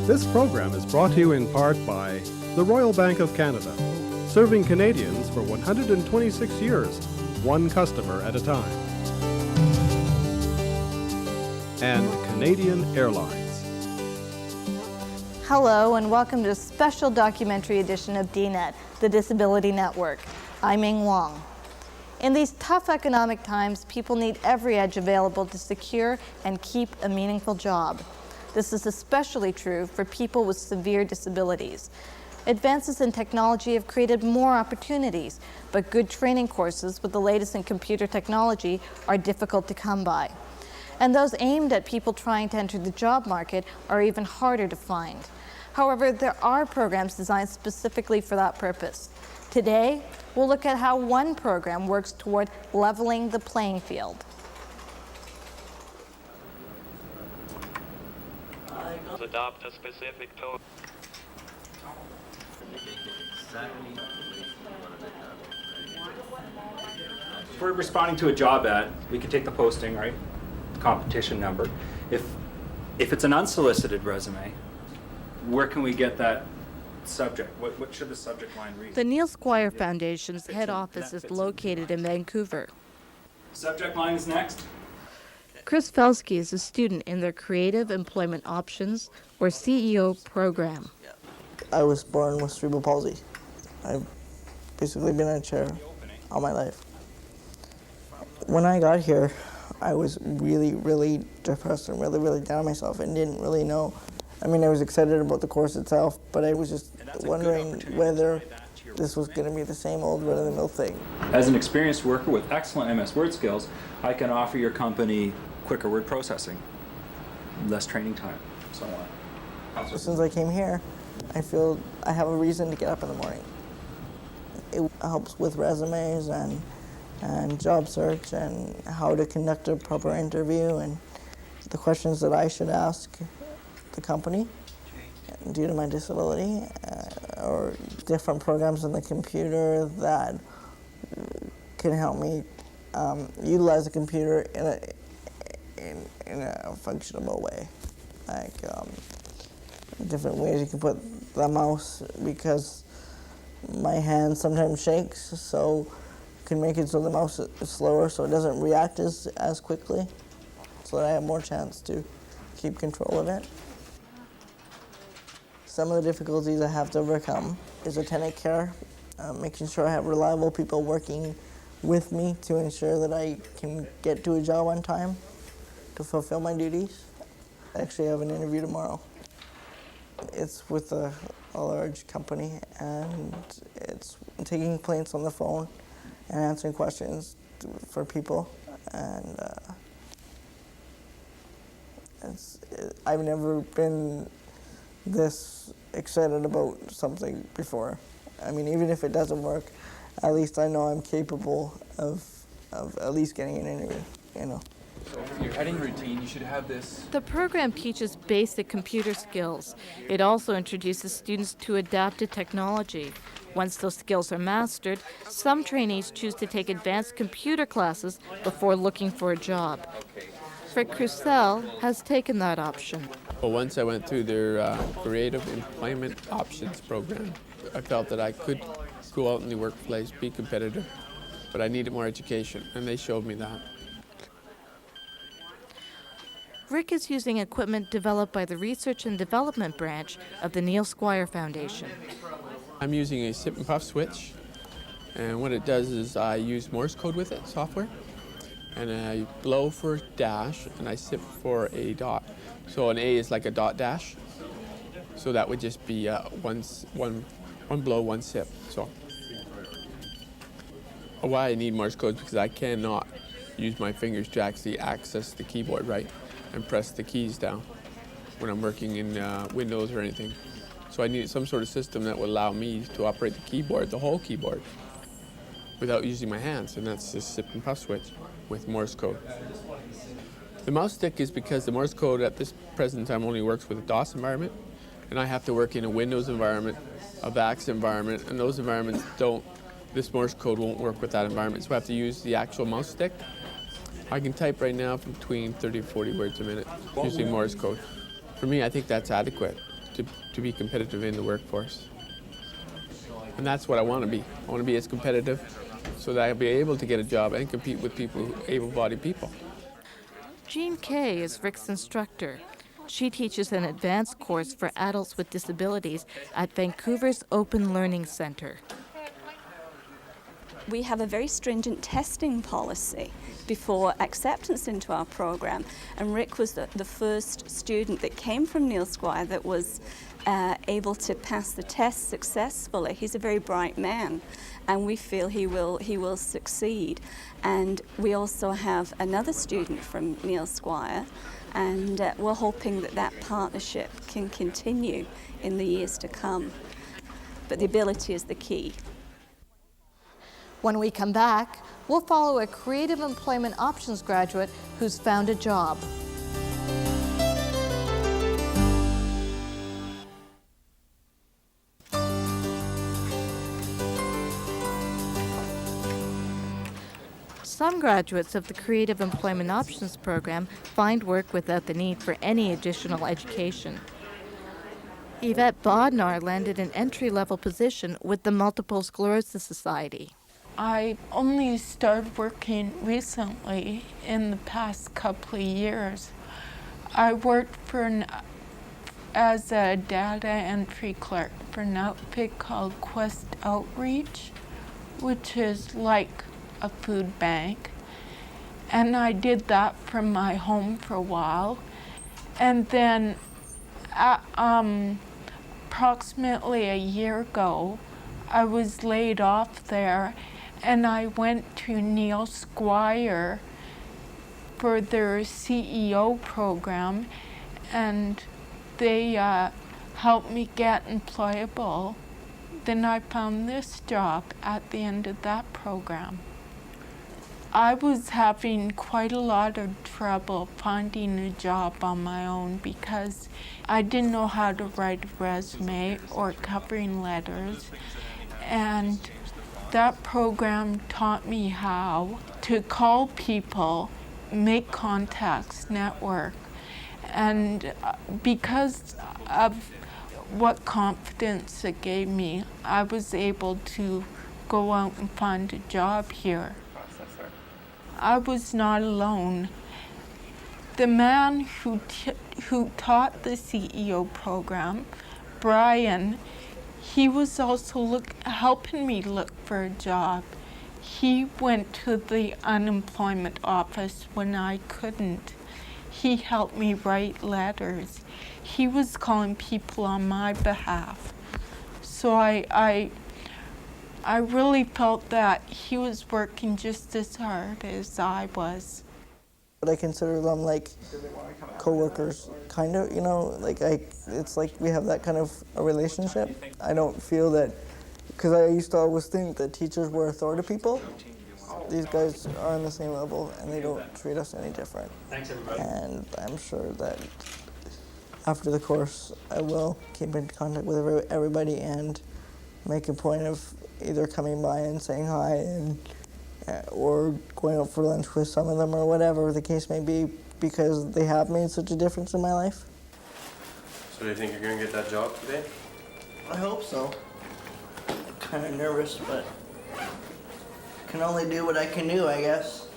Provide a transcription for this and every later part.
This program is brought to you in part by the Royal Bank of Canada, serving Canadians for 126 years, one customer at a time. And Canadian Airlines. Hello and welcome to a special documentary edition of DNet, the Disability Network. I'm Ming Wong. In these tough economic times, people need every edge available to secure and keep a meaningful job. This is especially true for people with severe disabilities. Advances in technology have created more opportunities, but good training courses with the latest in computer technology are difficult to come by. And those aimed at people trying to enter the job market are even harder to find. However, there are programs designed specifically for that purpose. Today, we'll look at how one program works toward leveling the playing field. Adopt a specific tone. If we're responding to a job ad, we can take the posting, right? Competition number. If it's an unsolicited resume, where can we get that subject? What should the subject line read? The Neil Squire Foundation's head office is located in Vancouver. Subject line is next. Chris Felsky is a student in their Creative Employment Options, or CEO, program. I was born with cerebral palsy. I've basically been in a chair all my life. When I got here, I was really depressed and really down on myself and didn't really know. I mean, I was excited about the course itself, but I was just wondering whether this was going to be the same old run-of-the-mill thing. As an experienced worker with excellent MS Word skills, I can offer your company quicker word processing, less training time, so on. Since I came here, I feel I have a reason to get up in the morning. It helps with resumes and job search and how to conduct a proper interview and the questions that I should ask the company due to my disability, or different programs on the computer that can help me utilize the computer in a functional way. Like different ways you can put the mouse, because my hand sometimes shakes, so you can make it so the mouse is slower so it doesn't react as quickly, so that I have more chance to keep control of it. Some of the difficulties I have to overcome is attendant care, making sure I have reliable people working with me to ensure that I can get to a job on time to fulfill my duties. I actually have an interview tomorrow. It's with a large company, and it's taking complaints on the phone and answering questions for people. And I've never been this excited about something before. I mean, even if it doesn't work, at least I know I'm capable of at least getting an interview, you know. So for your heading routine, you should have this. The program teaches basic computer skills. It also introduces students to adaptive technology. Once those skills are mastered, some trainees choose to take advanced computer classes before looking for a job. Rick Crucell has taken that option. Well, once I went through their Creative Employment Options program, I felt that I could go out in the workplace, be competitive, but I needed more education, and they showed me that. Rick is using equipment developed by the Research and Development branch of the Neil Squire Foundation. I'm using a sip and puff switch, and what it does is I use Morse code with it, software, and I blow for dash, and I sip for a dot. So an A is like a dot dash, so that would just be one blow, one sip. So why I need Morse code is because I cannot use my fingers to actually access the keyboard, right, and press the keys down when I'm working in Windows or anything. So I need some sort of system that will allow me to operate the keyboard, the whole keyboard, without using my hands, and that's the sip and puff switch with Morse code. The mouse stick is because the Morse code at this present time only works with a DOS environment, and I have to work in a Windows environment, a VAX environment, and those environments this Morse code won't work with that environment, so I have to use the actual mouse stick. I can type right now between 30 to 40 words a minute using Morse code. For me, I think that's adequate. to be competitive in the workforce. And that's what I want to be. I want to be as competitive so that I'll be able to get a job and compete with people, able-bodied people. Jean Kay is Rick's instructor. She teaches an advanced course for adults with disabilities at Vancouver's Open Learning Centre. We have a very stringent testing policy before acceptance into our program, and Rick was the first student that came from Neil Squire that was able to pass the test successfully. He's a very bright man, and we feel he will succeed. And we also have another student from Neil Squire, and we're hoping that that partnership can continue in the years to come. But the ability is the key. When we come back, we'll follow a creative employment options graduate who's found a job. Some graduates of the Creative Employment Options program find work without the need for any additional education. Yvette Bodnar landed an entry-level position with the Multiple Sclerosis Society. I only started working recently in the past couple of years. I worked as a data entry clerk for an outfit called Quest Outreach, which is like a food bank. And I did that from my home for a while. And then approximately a year ago, I was laid off there, and I went to Neil Squire for their CEO program, and they helped me get employable. Then I found this job at the end of that program. I was having quite a lot of trouble finding a job on my own because I didn't know how to write a resume or covering letters, and that program taught me how to call people, make contacts, network, and because of what confidence it gave me, I was able to go out and find a job here. I was not alone. The man who taught the CEO program, Brian, he was also helping me look for a job. He went to the unemployment office when I couldn't. He helped me write letters. He was calling people on my behalf. So I really felt that he was working just as hard as I was. But I consider them like co-workers, kind of, it's like we have that kind of a relationship. I don't feel that, because I used to always think that teachers were authority people. These guys are on the same level, and they don't treat us any different. Thanks, everybody. And I'm sure that after the course, I will keep in contact with everybody and make a point of either coming by and saying hi, and or going out for lunch with some of them, or whatever the case may be, because they have made such a difference in my life. So do you think you're going to get that job today? I hope so. I'm kind of nervous, but can only do what I can do, I guess.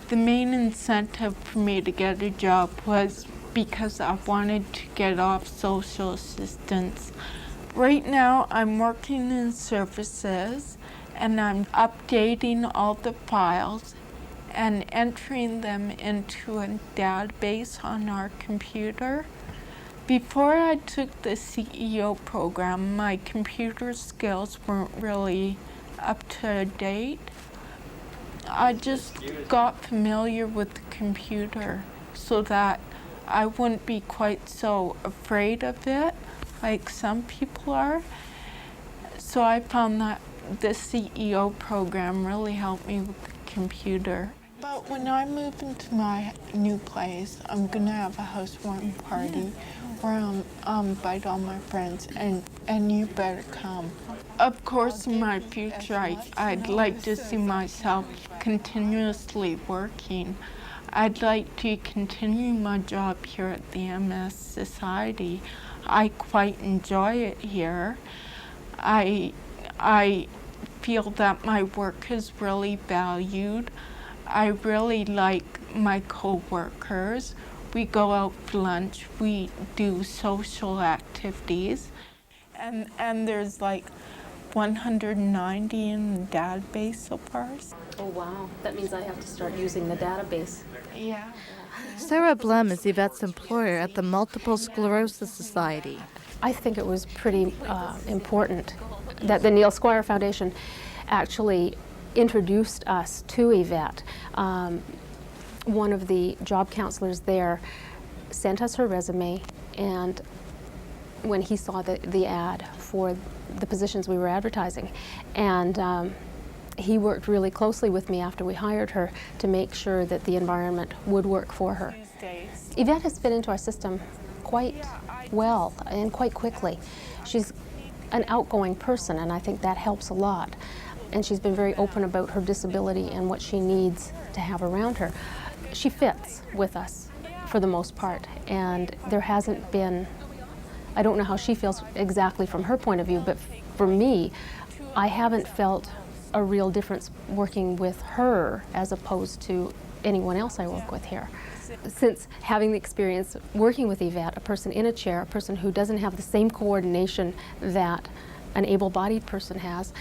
The main incentive for me to get a job was because I wanted to get off social assistance. Right now, I'm working in services, and I'm updating all the files and entering them into a database on our computer. Before I took the CEO program, my computer skills weren't really up to date. I just got familiar with the computer so that I wouldn't be quite so afraid of it like some people are. So I found that the CEO program really helped me with the computer. But when I move into my new place, I'm gonna have a housewarming party where I'll invite all my friends, and you better come. Of course, in my future, I'd like to see myself continuously working. I'd like to continue my job here at the MS Society. I quite enjoy it here. I feel that my work is really valued. I really like my co-workers. We go out for lunch, we do social activities, and there's like 190 in the database so far. Oh wow, that means I have to start using the database. Yeah. Sarah Blum is Yvette's employer at the Multiple Sclerosis Society. I think it was pretty important that the Neil Squire Foundation actually introduced us to Yvette. One of the job counselors there sent us her resume, and when he saw the ad for the positions we were advertising, and he worked really closely with me after we hired her to make sure that the environment would work for her. Yvette has fit into our system quite well and quite quickly. She's an outgoing person, and I think that helps a lot. And she's been very open about her disability and what she needs to have around her. She fits with us for the most part, and there hasn't been, I don't know how she feels exactly from her point of view, but for me, I haven't felt a real difference working with her as opposed to anyone else I work with here. Since having the experience working with Yvette, a person in a chair, a person who doesn't have the same coordination that an able-bodied person has,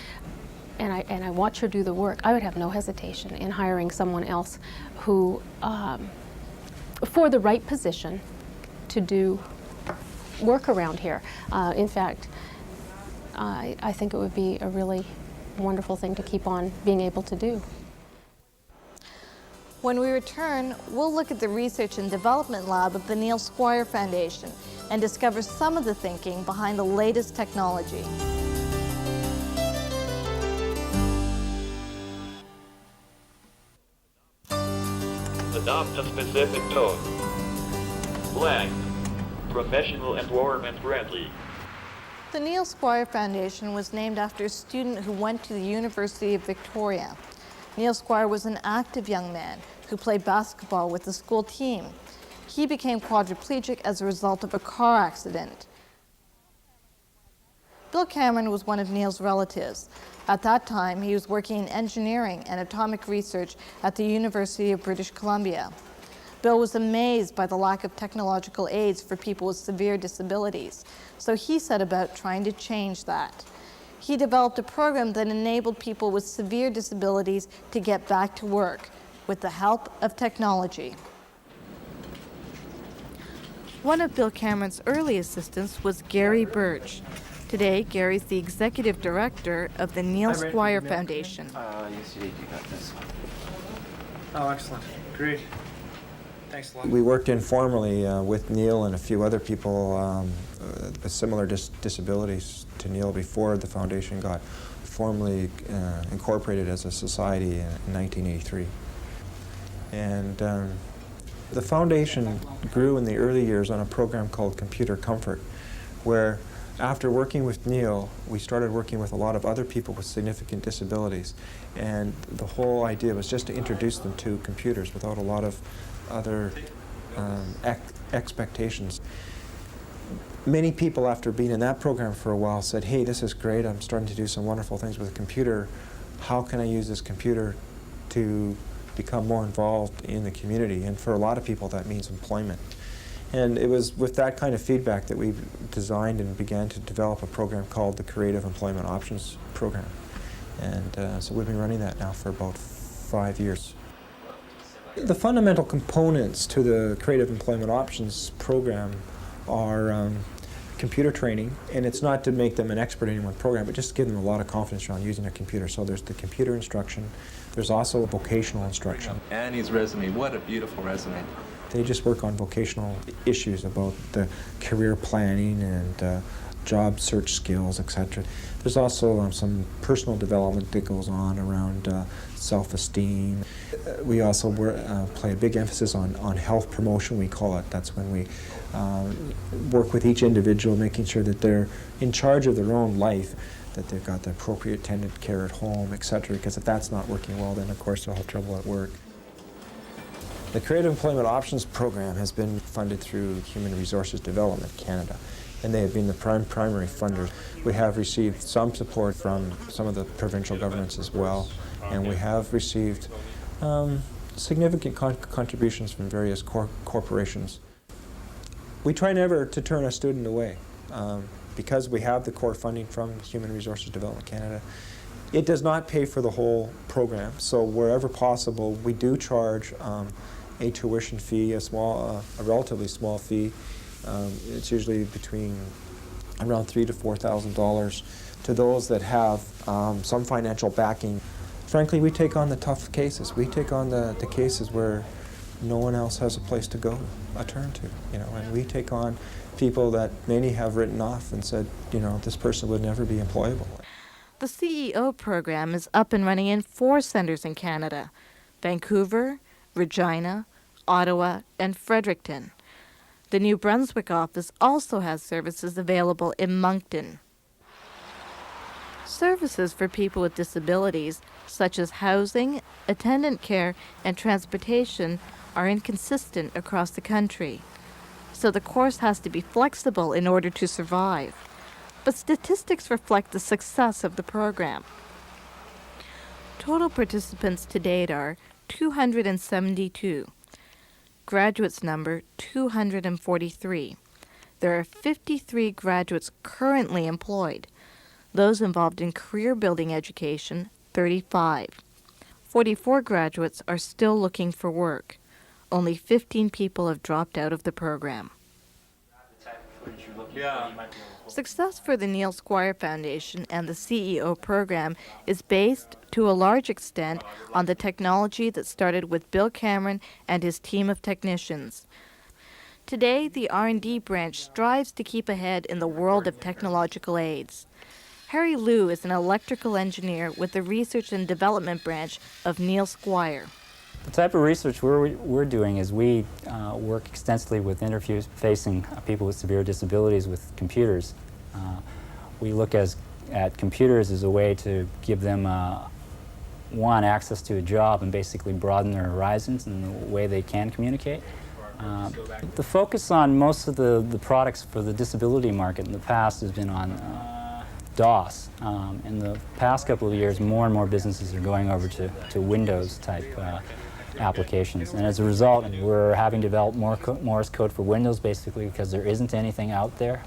and I watch her do the work, I would have no hesitation in hiring someone else who, for the right position, to do work around here. In fact, I think it would be a really wonderful thing to keep on being able to do. When we return, we'll look at the Research and Development Lab of the Neil Squire Foundation and discover some of the thinking behind the latest technology. Adopt a specific tone. Blank. Professional and environment-friendly. The Neil Squire Foundation was named after a student who went to the University of Victoria. Neil Squire was an active young man who played basketball with the school team. He became quadriplegic as a result of a car accident. Bill Cameron was one of Neil's relatives. At that time, he was working in engineering and atomic research at the University of British Columbia. Bill was amazed by the lack of technological aids for people with severe disabilities, so he set about trying to change that. He developed a program that enabled people with severe disabilities to get back to work with the help of technology. One of Bill Cameron's early assistants was Gary Birch. Today, Gary's the executive director of the Neil Squire Foundation. Yes, you did. You got this one. Oh, excellent. Great. Thanks a lot. We worked informally with Neil and a few other people with similar disabilities to Neil before the foundation got formally incorporated as a society in 1983. And the foundation grew in the early years on a program called Computer Comfort, where after working with Neil, we started working with a lot of other people with significant disabilities. And the whole idea was just to introduce them to computers without a lot of other expectations. Many people, after being in that program for a while, said, hey, this is great, I'm starting to do some wonderful things with a computer. How can I use this computer to become more involved in the community? And for a lot of people, that means employment. And it was with that kind of feedback that we designed and began to develop a program called the Creative Employment Options Program. And so we've been running that now for about 5 years. The fundamental components to the Creative Employment Options Program are computer training, and it's not to make them an expert in one program, but just to give them a lot of confidence around using a computer. So there's the computer instruction, there's also vocational instruction. Annie's resume, what a beautiful resume. They just work on vocational issues about the career planning and job search skills, etc. There's also some personal development that goes on around self-esteem. We also play a big emphasis on health promotion, we call it. That's when we work with each individual, making sure that they're in charge of their own life, that they've got the appropriate tended care at home, etc. Because if that's not working well, then of course they'll have trouble at work. The Creative Employment Options Program has been funded through Human Resources Development Canada, and they have been the primary funders. We have received some support from some of the provincial governments as well, and we have received significant contributions from various corporations. We try never to turn a student away. Because we have the core funding from Human Resources Development Canada, it does not pay for the whole program. So wherever possible, we do charge a tuition fee, a relatively small fee. It's usually between around $3,000 to $4,000 to those that have some financial backing. Frankly, we take on the tough cases. We take on the cases where no one else has a place to go, a turn to, and we take on people that many have written off and said, this person would never be employable. The CEO program is up and running in 4 centers in Canada: Vancouver, Regina, Ottawa, and Fredericton. The New Brunswick office also has services available in Moncton. Services for people with disabilities, such as housing, attendant care, and transportation, are inconsistent across the country. So the course has to be flexible in order to survive. But statistics reflect the success of the program. Total participants to date are 272. Graduates number 243. There are 53 graduates currently employed. Those involved in career-building education, 35. 44 graduates are still looking for work. Only 15 people have dropped out of the program. Success for the Neil Squire Foundation and the CEO program is based, to a large extent, on the technology that started with Bill Cameron and his team of technicians. Today, the R&D branch strives to keep ahead in the world of technological aids. Harry Liu is an electrical engineer with the Research and Development branch of Neil Squire. The type of research we're doing is we work extensively with interfacing people with severe disabilities with computers. We look at computers as a way to give them, one, access to a job and basically broaden their horizons and the way they can communicate. The focus on most of the products for the disability market in the past has been on DOS. In the past couple of years, more and more businesses are going over to Windows-type applications. And as a result, we're having developed more Morse code for Windows, basically because there isn't anything out there.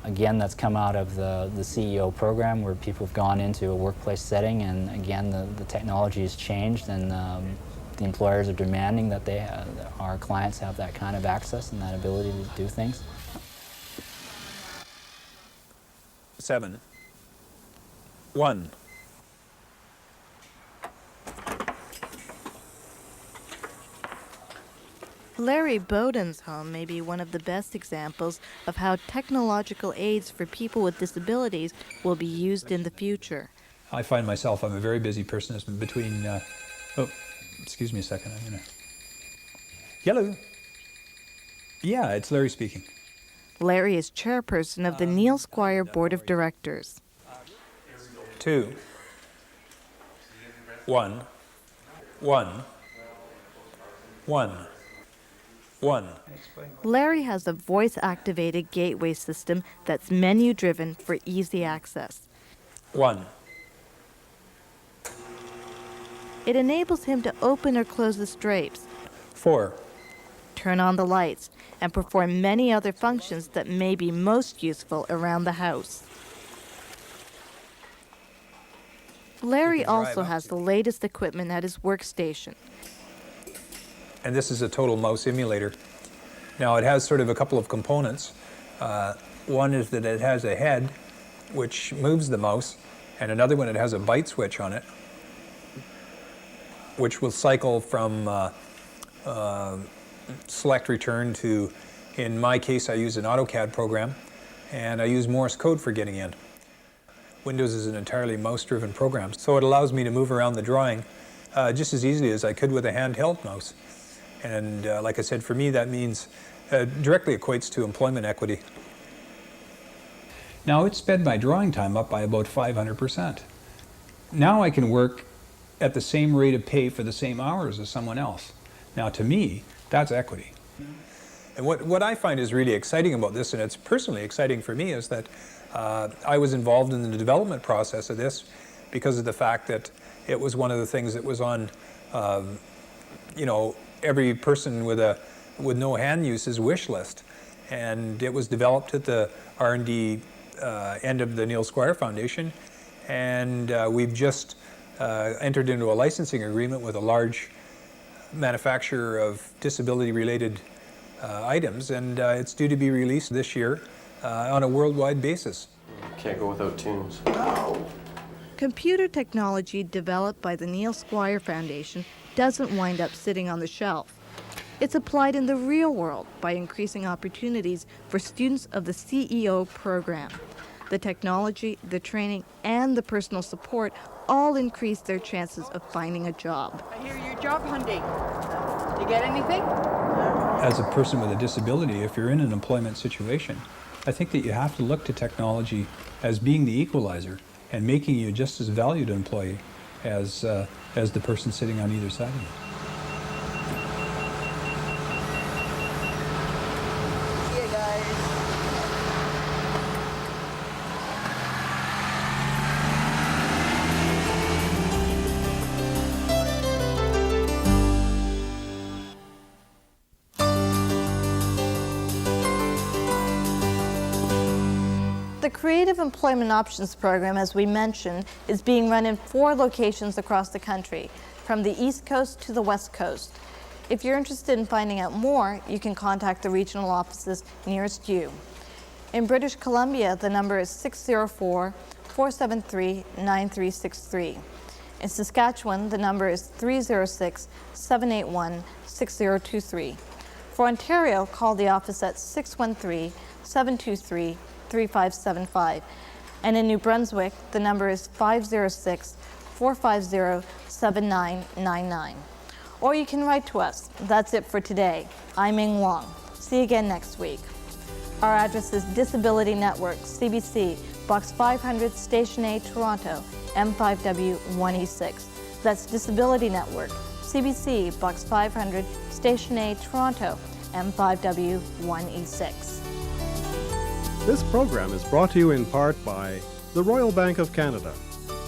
Again, that's come out of the CEO program, where people have gone into a workplace setting, and again, the technology has changed, and the employers are demanding that our clients have that kind of access and that ability to do things. 7. 1. Larry Bowden's home may be one of the best examples of how technological aids for people with disabilities will be used in the future. I find myself, I'm a very busy person. It's between, oh, excuse me a second, I'm gonna... Hello. Yeah, it's Larry speaking. Larry is chairperson of the Neil Squire Board of Directors. 2. 1. 1. 1. 1. Larry has a voice-activated gateway system that's menu-driven for easy access. 1. It enables him to open or close the drapes, 4. turn on the lights, and perform many other functions that may be most useful around the house. Larry also has the latest equipment at his workstation. And this is a total mouse emulator. Now, it has sort of a couple of components. One is that it has a head which moves the mouse, and another one, it has a byte switch on it, which will cycle from select return to, in my case, I use an AutoCAD program, and I use Morse code for getting in. Windows is an entirely mouse-driven program, so it allows me to move around the drawing just as easily as I could with a handheld mouse. And like I said, for me, that means directly equates to employment equity. Now, it sped my drawing time up by about 500%. Now I can work at the same rate of pay for the same hours as someone else. Now, to me, That's equity. And what I find is really exciting about this, and it's personally exciting for me, is that I was involved in the development process of this because of the fact that it was one of the things that was on, you know, every person with no hand use's wish list. And it was developed at the R&D end of the Neil Squire Foundation, and we've just entered into a licensing agreement with a large manufacturer of disability-related items, and it's due to be released this year on a worldwide basis. Can't go without tunes. Computer technology developed by the Neil Squire Foundation doesn't wind up sitting on the shelf. It's applied in the real world by increasing opportunities for students of the CEO program. The technology, the training, and the personal support all increase their chances of finding a job. I hear you're job hunting. You get anything? As a person with a disability, if you're in an employment situation, I think that you have to look to technology as being the equalizer and making you just as valued an employee as the person sitting on either side of you. See you guys. The Creative Employment Options Program, as we mentioned, is being run in 4 locations across the country, from the East Coast to the West Coast. If you're interested in finding out more, you can contact the regional offices nearest you. In British Columbia, the number is 604-473-9363. In Saskatchewan, the number is 306-781-6023. For Ontario, call the office at 613-723-3575. And in New Brunswick, the number is 506-450-7999. Or you can write to us. That's it for today. I'm Ming Wong. See you again next week. Our address is Disability Network, CBC, Box 500, Station A, Toronto, M5W 1E6. That's Disability Network, CBC, Box 500, Station A, Toronto, M5W 1E6. This program is brought to you in part by the Royal Bank of Canada,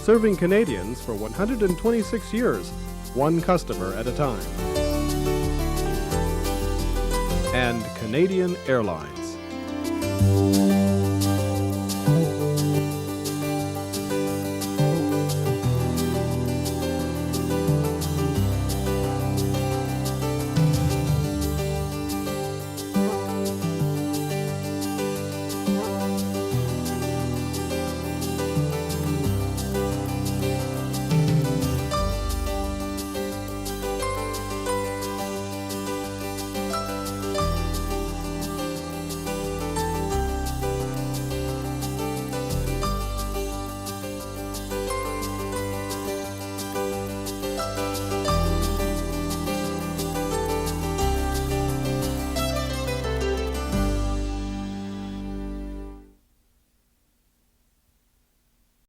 serving Canadians for 126 years, one customer at a time. And Canadian Airlines.